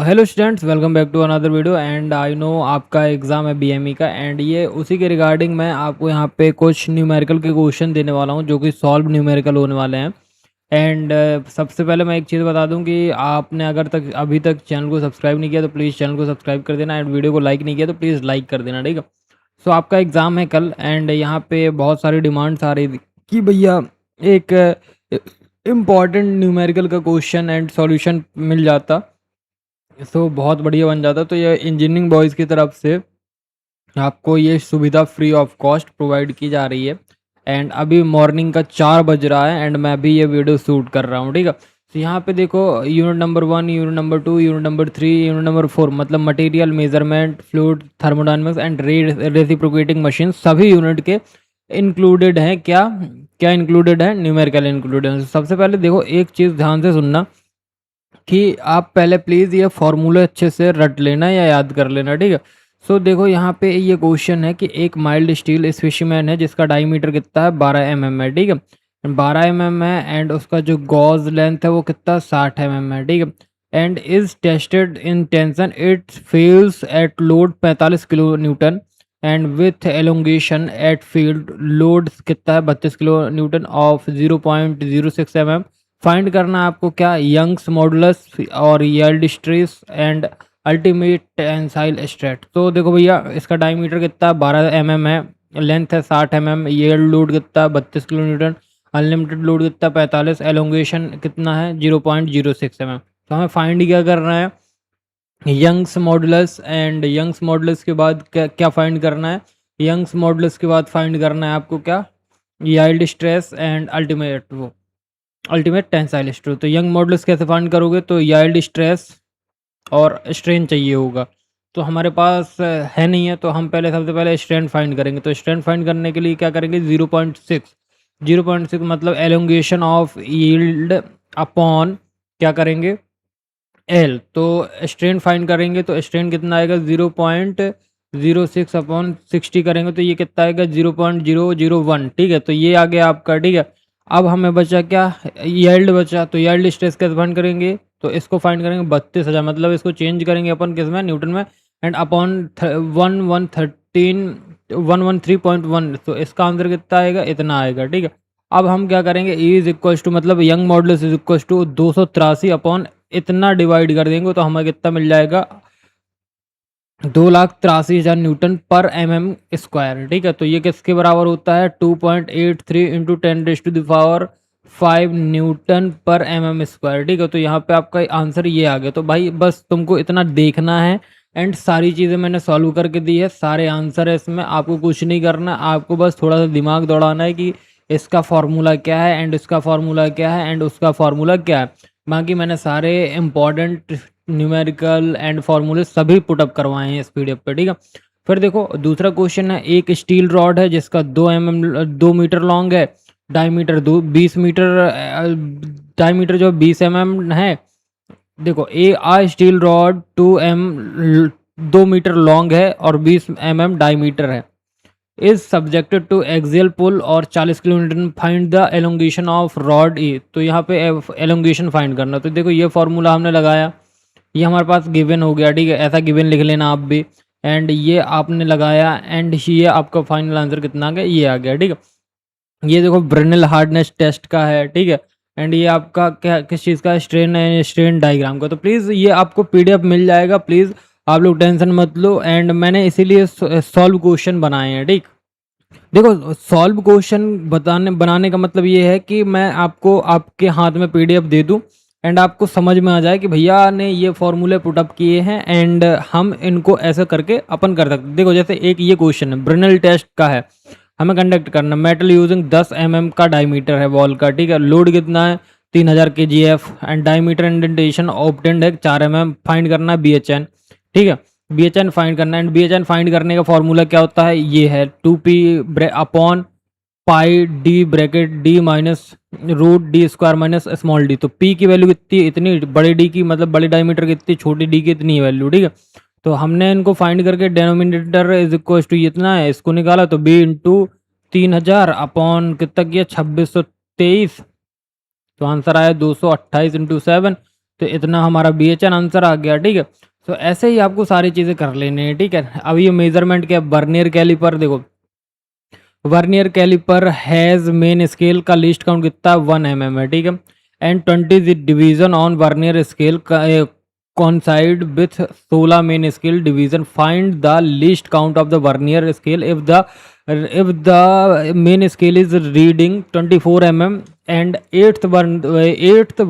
Hello students, welcome back to another video. And I know आपका exam है BME का, and ये उसी के रिगार्डिंग मैं आपको यहाँ पे कुछ न्यूमेरिकल के क्वेश्चन देने वाला हूँ जो कि सॉल्व न्यूमेरिकल होने वाले हैं। एंड सबसे पहले मैं एक चीज़ बता दूँ कि आपने अगर तक अभी तक चैनल को सब्सक्राइब नहीं किया तो प्लीज़ चैनल को सब्सक्राइब कर देना, एंड वीडियो को लाइक नहीं किया तो प्लीज़ लाइक कर देना, ठीक है। सो आपका एग्ज़ाम है कल, एंड यहाँ पे बहुत सारी डिमांड्स आ रही थी कि भैया एक इम्पॉर्टेंट न्यूमेरिकल का क्वेश्चन एंड सॉल्यूशन मिल जाता, सो बहुत बढ़िया बन जाता। तो ये इंजीनियरिंग बॉयज़ की तरफ से आपको ये सुविधा फ्री ऑफ कॉस्ट प्रोवाइड की जा रही है। एंड अभी मॉर्निंग का 4 बज रहा है एंड मैं अभी ये वीडियो शूट कर रहा हूँ, ठीक है। तो यहाँ पे देखो, unit number 1, unit number 2, unit number 3, unit number 4, मतलब material, measurement, fluid, thermodynamics and reciprocating machine, सभी यूनिट के इंक्लूडेड हैं। क्या क्या इंक्लूडेड है? न्यूमेरिकल इंक्लूडेड है। सबसे पहले देखो, एक चीज़ ध्यान से सुनना कि आप पहले प्लीज़ ये फार्मूले अच्छे से रट लेना या याद कर लेना, ठीक है। सो देखो, यहाँ पे ये क्वेश्चन है कि एक माइल्ड स्टील स्पेसिमेन है जिसका डायमीटर कितना है, 12 mm है, ठीक है। 12 mm है एंड उसका जो गॉज लेंथ है वो कितना, 60 mm है, ठीक है। And is tested in tension, it feels at load 45 kilo newton and with elongation at field load कितना है, 32 kilo newton of 0.06 mm। Find करना है आपको क्या, यंग्स मॉडुलस और yield stress and ultimate tensile strength. तो देखो भैया, इसका डायमीटर कितना है, 12 mm है, लेंथ है 60 mm, यील्ड लोड कितना है, 32 किलो न्यूटन, अनलिमिटेड लोड कितना है, 45, एलोंगेशन कितना है, 0.06 mm। तो हमें फाइंड क्या करना है, Young's modulus. And Young's modulus के बाद क्या क्या फाइंड करना है, यंग्स मॉडुलस के बाद फाइंड करना है आपको क्या, yield stress and ultimate tensile stress. तो यंग मॉडुलस कैसे फाइंड करोगे, तो यील्ड स्ट्रेस और स्ट्रेन चाहिए होगा, तो हमारे पास है नहीं है, तो हम पहले सबसे पहले स्ट्रेन फाइंड करेंगे। तो स्ट्रेन फाइंड करने के लिए क्या करेंगे, 0.6 मतलब एलोंगेशन ऑफ यील्ड अपॉन क्या करेंगे, एल। तो स्ट्रेन फाइंड करेंगे तो स्ट्रेन कितना आएगा, 0.06 अपॉन 60 करेंगे तो ये कितना आएगा, 0.001, ठीक है। तो ये आ गया आपका, ठीक है। अब हमें बचा क्या, यील्ड बचा। तो यील्ड स्ट्रेस कैसे फाइंड करेंगे, तो इसको फाइंड करेंगे 32,000, मतलब इसको चेंज करेंगे अपन किस में, न्यूटन में, एंड अपॉन 113.1, तो इसका आंसर कितना आएगा, इतना आएगा, ठीक है। अब हम क्या करेंगे, E इज इक्वल टू, मतलब Young modulus is equal to 283 upon इतना डिवाइड कर देंगे तो हमें कितना मिल जाएगा, 2,83,000 न्यूटन पर mm स्क्वायर, ठीक है। तो ये किसके बराबर होता है, 2.83 इंटू 10⁵ न्यूटन पर mm स्क्वायर, ठीक है। तो यहाँ पे आपका आंसर ये आ गया। तो भाई बस तुमको इतना देखना है, एंड सारी चीज़ें मैंने सॉल्व करके दी है, सारे आंसर है इसमें, आपको कुछ नहीं करना, आपको बस थोड़ा सा दिमाग दौड़ाना है कि इसका फार्मूला क्या है एंड इसका फार्मूला क्या है एंड उसका फार्मूला क्या है। बाकी मैंने सारे इंपॉर्टेंट न्यूमेरिकल एंड फार्मूले सभी पुटअप करवाए हैं इस पीडीएफ पे, ठीक है। फिर देखो, दूसरा क्वेश्चन है, एक स्टील रॉड है जिसका 2 मीटर लॉन्ग है, डायमीटर 20 मीटर, डायमीटर जो 20 है। देखो, a steel rod 2 metre long है और 20 डायमीटर है, is subjected to axial pull और 40 kilometre, find the elongation of rod E. तो यहाँ पे एलोंगेशन फाइंड करना। तो देखो, ये फॉर्मूला हमने लगाया, ये हमारे पास गिवन हो गया, ठीक है। ऐसा गिवन लिख लेना आप भी, एंड ये आपने लगाया, एंड ये आपका फाइनल आंसर कितना आ गया, ये आ गया, ठीक है। ये देखो, ब्रेनल हार्डनेस टेस्ट का है, ठीक है। एंड ये आपका क्या, किस चीज़ का, स्ट्रेन डायग्राम का। तो प्लीज़ ये आपको पीडीएफ मिल जाएगा, प्लीज़ आप लोग टेंशन मत लो। एंड मैंने इसीलिए सॉल्व क्वेश्चन बनाए हैं, ठीक। देखो, सॉल्व क्वेश्चन बनाने का मतलब ये है कि मैं आपको आपके हाथ में पीडीएफ दे दूं एंड आपको समझ में आ जाए कि भैया ने ये फॉर्मूले पुटअप किए हैं एंड हम इनको ऐसा करके अपन कर सकते। देखो, जैसे एक ये क्वेश्चन है, ब्रेनल टेस्ट का है, हमें कंडक्ट करना, मेटल यूजिंग 10 mm का डायमीटर है वॉल का, ठीक है। लोड कितना है, 3000 kgf and diameter indentation obtained है 4 mm। फाइंड करना है BHN, ठीक है। BHN फाइंड करना है, एंड BHN फाइंड करने का फॉर्मूला क्या होता है, ये है 2p upon pi D bracket D minus root D square minus small D. तो p की वैल्यू कितनी, इतनी बड़े d की, मतलब बड़े डायमीटर की इतनी, छोटी d की इतनी वैल्यू, ठीक है। तो हमने इनको फाइंड करके डेनोमिनेटर इज इक्वल टू इतना है, इसको निकाला तो b इंटू 3000 अपॉन कितना किया, 2623। तो आंसर आया 228 इंटू 7। तो इतना हमारा BHN आंसर आ गया, ठीक है। तो ऐसे ही आपको सारी चीज़ें कर लेनी है, ठीक है। अब ये मेजरमेंट क्या, वर्नियर कैलिपर देखो, vernier caliper has main scale का लीस्ट काउंट कितना 1 mm है, ठीक है। एंड 20 division on vernier scale coincide with 16 main scale division. Find the least count of the vernier scale if the main scale is reading 24 mm and eighth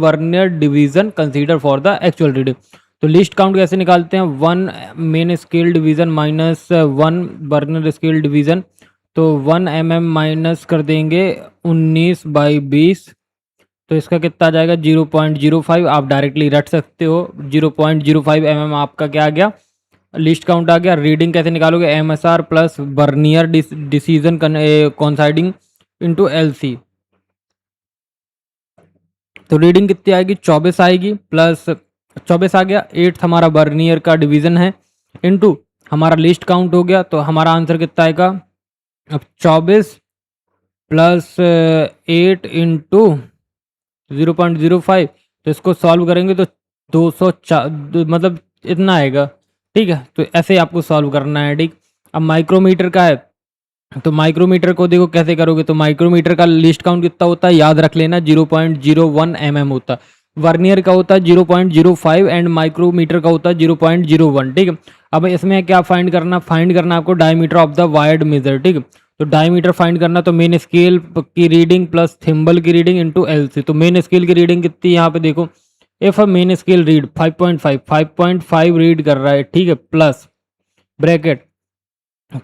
vernier division consider for the actual reading. तो list count कैसे निकालते हैं, 1 main scale division minus 1 vernier scale division, तो 1 mm minus कर देंगे 19/20, तो इसका कितना आ जाएगा 0.05। आप डायरेक्टली रट सकते हो, 0.05 mm आपका क्या आ गया, लिस्ट काउंट आ गया। रीडिंग कैसे निकालोगे, MSR plus vernier decision coinciding into LC, तो रीडिंग कितनी आएगी 24 आएगी, प्लस 24 आ गया, 8 हमारा वर्नियर का डिवीजन है, इनटू हमारा लिस्ट काउंट हो गया, तो हमारा आंसर कितना आएगा, अब 24 प्लस 8 इंटू 0.05, तो इसको सॉल्व करेंगे तो 204 मतलब इतना आएगा, ठीक है। तो ऐसे ही आपको सॉल्व करना है, ठीक। अब माइक्रोमीटर का है, तो माइक्रोमीटर को देखो कैसे करोगे, तो माइक्रोमीटर का लिस्ट काउंट कितना होता है याद रख लेना, 0.01 mm होता है। वर्नियर का होता है 0.05 एंड माइक्रोमीटर का होता है 0.01, ठीक है। अब इसमें क्या फाइंड करना आपको diameter of the wired measure, ठीक है। तो डायमीटर फाइंड करना, तो मेन स्केल की रीडिंग प्लस थिम्बल की रीडिंग इनटू LC, तो मेन स्केल की रीडिंग कितनी है यहाँ पे देखो, if a main scale read 5.5 read कर रहा है, ठीक है, प्लस ब्रैकेट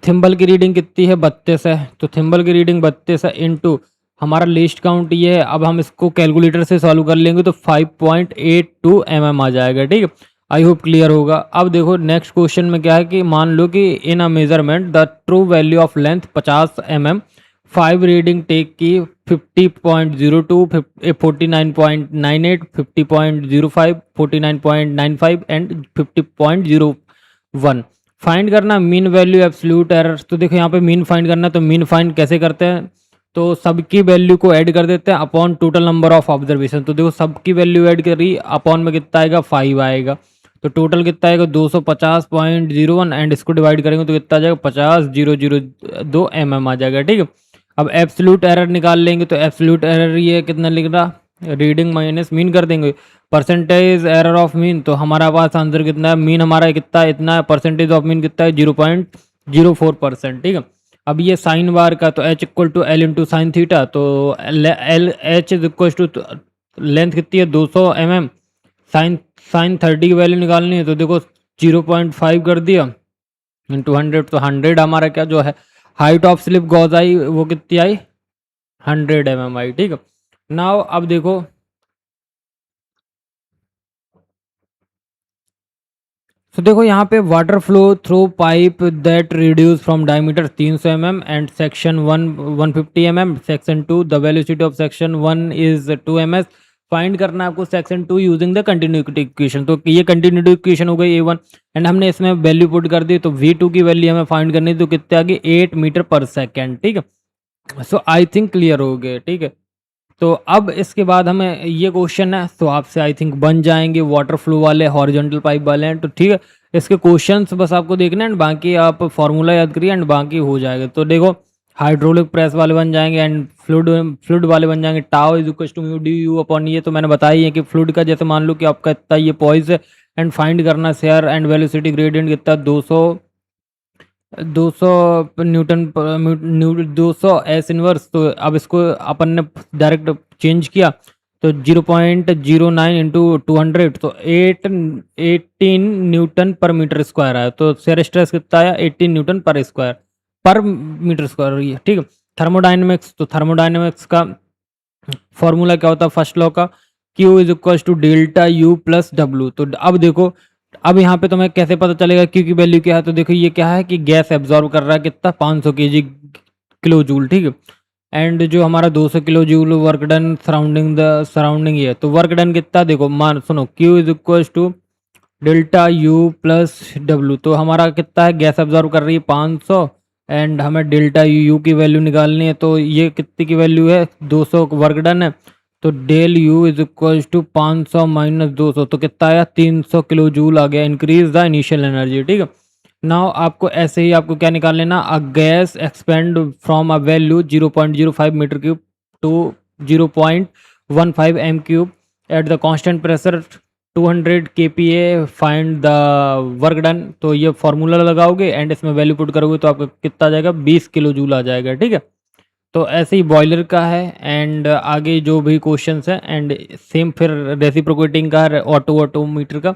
थिम्बल की रीडिंग कितनी है 32 है, तो थिम्बल की रीडिंग 32 है इनटू हमारा लिस्ट काउंट ये है। अब हम इसको कैलकुलेटर से सॉल्व कर लेंगे तो 5.82 mm आ जाएगा, ठीक है। आई होप क्लियर होगा। अब देखो नेक्स्ट क्वेश्चन में क्या है कि मान लो कि in a measurement the true value of length 50 mm, 5 reading take की 50.02, 49.98, 50.05, 49.95 एंड 50.01। फाइंड करना मीन वैल्यू एब्सोल्यूट एरर, तो देखो यहाँ पे मीन फाइंड करना, तो मीन फाइंड कैसे करते हैं, तो सबकी वैल्यू को ऐड कर देते हैं upon total number of observation, तो देखो सबकी वैल्यू ऐड करी अपॉन में कितना आएगा 5 आएगा, तो टोटल कितना आएगा 250.01 एंड इसको डिवाइड करेंगे तो कितना आ जाएगा 50.002 mm आ जाएगा, ठीक है। अब एब्सोल्यूट एरर निकाल लेंगे, तो एब्सोल्यूट एरर ये कितना लिख रहा, रीडिंग माइनस मीन कर देंगे, परसेंटेज एरर ऑफ मीन, तो हमारा पास आंसर कितना है, मीन हमारा कितना है इतना है, परसेंटेज ऑफ मीन कितना है 0.04%, ठीक है। अब ये साइन बार का, तो H equal to L into sine theta, तो H is equal to length कितनी है 200 mm, साइन 30 की वैल्यू निकालनी है, तो देखो 0.5 कर दिया इंटू 100, तो 100 हमारा क्या जो है हाइट ऑफ स्लिप गॉज आई वो कितनी आई 100 mm आई, ठीक है। नाउ अब देखो तो देखो यहाँ पे water flow through pipe that reduce from diameter 300 mm and section 150 mm, section 2 the velocity of section 1 is 2 ms। Find करना है आपको section 2 using the continuity equation, तो ये कंटिन्यूटी इक्वेशन हो गई A1 एंड हमने इसमें वैल्यू पुट कर दी, तो V2 की वैल्यू हमें फाइंड करनी थी, तो कितने आ गई 8 मीटर पर सेकेंड, ठीक है। सो आई थिंक क्लियर हो गए, ठीक है। तो अब इसके बाद हमें ये क्वेश्चन है, तो आपसे आई थिंक बन जाएंगे वाटर फ्लो वाले, हॉरिजॉन्टल पाइप वाले हैं, तो ठीक है इसके क्वेश्चंस बस आपको देखना है एंड बाकी आप फॉर्मूला याद करिए एंड बाकी हो जाएगा। तो देखो हाइड्रोलिक प्रेस वाले बन जाएंगे एंड फ्लूइड वाले बन जाएंगे, tau is equal to mu D U upon, ये तो मैंने बताया ही है कि फ्लूइड का जैसे मान लो कि आपका इतना ये पॉइस है एंड फाइंड करना शेयर एंड वेलोसिटी ग्रेडियंट कितना 200 न्यूटन 200 एस इनवर्स, तो अब इसको अपन ने डायरेक्ट चेंज किया, तो 0.09 इंटू 200, तो 18 न्यूटन पर मीटर स्क्वायर आया, तो शेयर स्ट्रेस कितना आया 18 न्यूटन पर स्क्वायर पर मीटर स्क्वायर, ये ठीक है। थर्मोडाइनमिक्स, तो थर्मोडाइनमिक्स का फॉर्मूला क्या होता है फर्स्ट लॉ का, Q is equal to delta U plus W। तो अब देखो अब यहाँ पे तुम्हें कैसे पता चलेगा Q की वैल्यू क्या है, तो देखो ये क्या है कि गैस एब्जॉर्ब कर रहा है कितना 500 kg किलो जूल, ठीक है। एंड जो हमारा 200 kilo joule work done surrounding ये, तो वर्क डन कितना देखो मान सुनो Q is equal to delta U plus W, तो हमारा कितना है गैस एब्जॉर्ब कर रही है 500 एंड हमें डेल्टा U की वैल्यू निकालनी है, तो ये कितनी की वैल्यू है 200 वर्क डन है, तो del U is equal to 500 minus 200, तो कितना आया 300 किलो जूल आ गया, इंक्रीज द इनिशियल एनर्जी। ठीक है, नाउ आपको ऐसे ही आपको क्या निकाल लेना, a gas expand from a value 0.05 metre cube to 0.15 M cube at the constant pressure 200 kPa, find the work done. तो ये फॉर्मूला लगाओगे एंड इसमें वैल्यू पुट करोगे तो आपका कितना आ जाएगा, 20 किलो जूल आ जाएगा। ठीक है, तो ऐसे ही बॉयलर का है एंड आगे जो भी क्वेश्चंस है एंड सेम फिर रेसिप्रोकेटिंग का है, ऑटो मीटर का,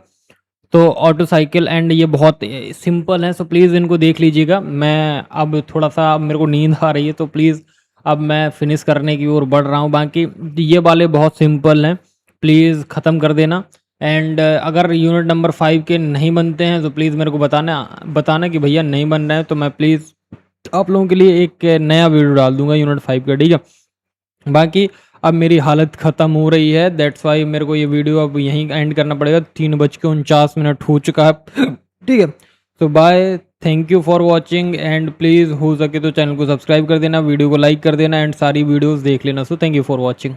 तो ऑटो साइकिल एंड ये बहुत सिंपल है। सो प्लीज़ इनको देख लीजिएगा। मैं अब थोड़ा सा मेरे को नींद आ रही है तो प्लीज़ अब मैं फिनिश करने की ओर बढ़ रहा हूँ। बाकी ये वाले बहुत सिंपल हैं, प्लीज़ ख़त्म कर देना। एंड अगर यूनिट नंबर 5 के नहीं बनते हैं तो प्लीज़ मेरे को बताना कि भैया नहीं बन रहे हैं, तो मैं प्लीज़ आप लोगों के लिए एक नया वीडियो डाल दूंगा यूनिट 5 का। ठीक है, बाकी अब मेरी हालत ख़त्म हो रही है, दैट्स वाई मेरे को ये वीडियो अब यहीं एंड करना पड़ेगा। 3:49 हो चुका है। ठीक है, तो bye, thank you for watching and please हो सके तो चैनल को सब्सक्राइब कर देना, वीडियो को लाइक कर देना एंड सारी वीडियोस देख लेना। So thank you for watching.